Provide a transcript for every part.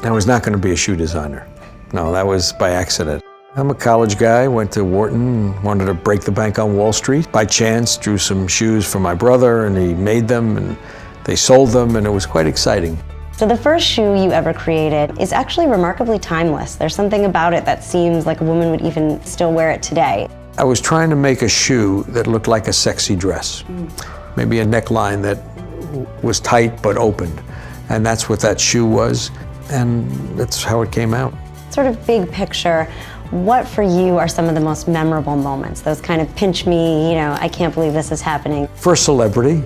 I was not going to be a shoe designer. No, that was by accident. I'm a college guy, went to Wharton, wanted to break the bank on Wall Street. By chance, drew some shoes for my brother, and he made them, and they sold them, and it was quite exciting. So the first shoe you ever created is actually remarkably timeless. There's something about it that seems like a woman would even still wear it today. I was trying to make a shoe that looked like a sexy dress. Maybe a neckline that was tight but opened. And that's what that shoe was, and that's how it came out. Sort of big picture, what for you are some of the most memorable moments? Those kind of pinch me, I can't believe this is happening. First celebrity.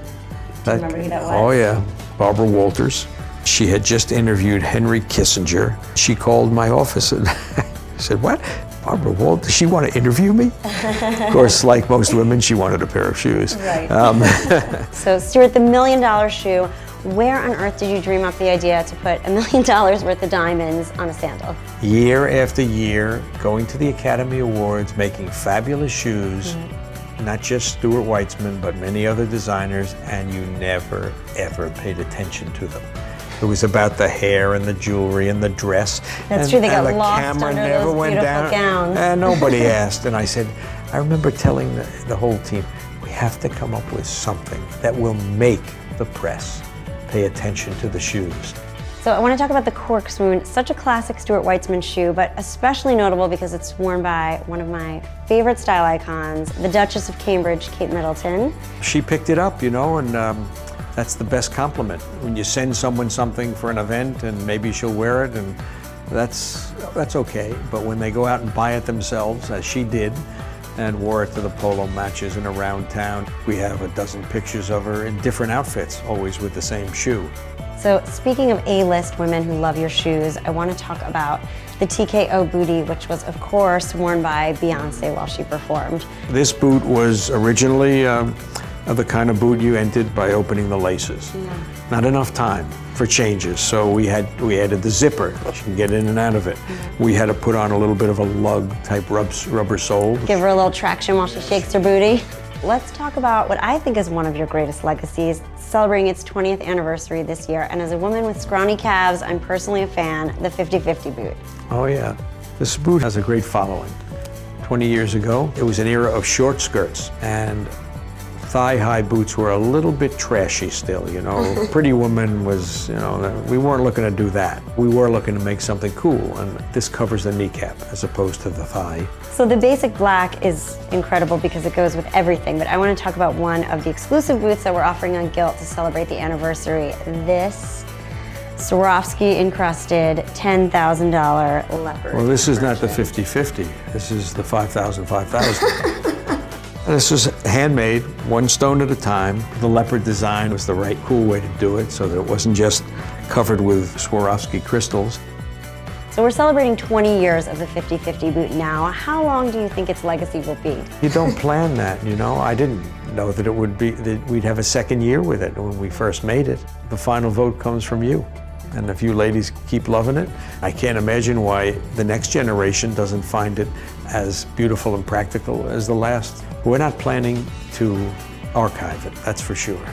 Do you remember who that was? Oh yeah, Barbara Walters. She had just interviewed Henry Kissinger. She called my office and said, "What? Barbara Walters, does she want to interview me?" Of course, like most women, she wanted a pair of shoes. Right. So Stuart, the $1 million shoe, where on earth did you dream up the idea to put $1 million worth of diamonds on a sandal? Year after year, going to the Academy Awards, making fabulous shoes, not just Stuart Weitzman, but many other designers, and you never, ever paid attention to them. It was about the hair and the jewelry and the dress. That's true, they got the lost camera under never those went beautiful down. gowns. And nobody asked. And I said, I remember telling the whole team, we have to come up with something that will make the press pay attention to the shoes. So I want to talk about the corkscrew. It's such a classic Stuart Weitzman shoe, but especially notable because it's worn by one of my favorite style icons, the Duchess of Cambridge, Kate Middleton. She picked it up, and that's the best compliment. When you send someone something for an event and maybe she'll wear it, and that's okay. But when they go out and buy it themselves, as she did, and wore it to the polo matches and around town, we have a dozen pictures of her in different outfits, always with the same shoe. So speaking of A-list women who love your shoes, I want to talk about the TKO bootie, which was of course worn by Beyonce while she performed. This boot was originally the kind of boot you entered by opening the laces. Not enough time for changes, so we added the zipper. She can get in and out of it. We had to put on a little bit of a lug type rubber sole. Give her a little traction while she shakes her booty. Let's talk about what I think is one of your greatest legacies, celebrating its 20th anniversary this year. And as a woman with scrawny calves, I'm personally a fan, the 50-50 boot. Oh yeah, this boot has a great following. 20 years ago, it was an era of short skirts, and thigh-high boots were a little bit trashy still, Pretty Woman was, we weren't looking to do that. We were looking to make something cool, and this covers the kneecap as opposed to the thigh. So the basic black is incredible because it goes with everything, but I want to talk about one of the exclusive boots that we're offering on Gilt to celebrate the anniversary. This Swarovski encrusted $10,000 leopard. Well, this is not the 50-50. This is the 5,000, 5,000. This was handmade, one stone at a time. The leopard design was the right, cool way to do it so that it wasn't just covered with Swarovski crystals. So we're celebrating 20 years of the 50-50 boot now. How long do you think its legacy will be? You don't plan that, I didn't know that it would be, that we'd have a second year with it when we first made it. The final vote comes from you. And if you ladies keep loving it, I can't imagine why the next generation doesn't find it as beautiful and practical as the last. We're not planning to archive it, that's for sure.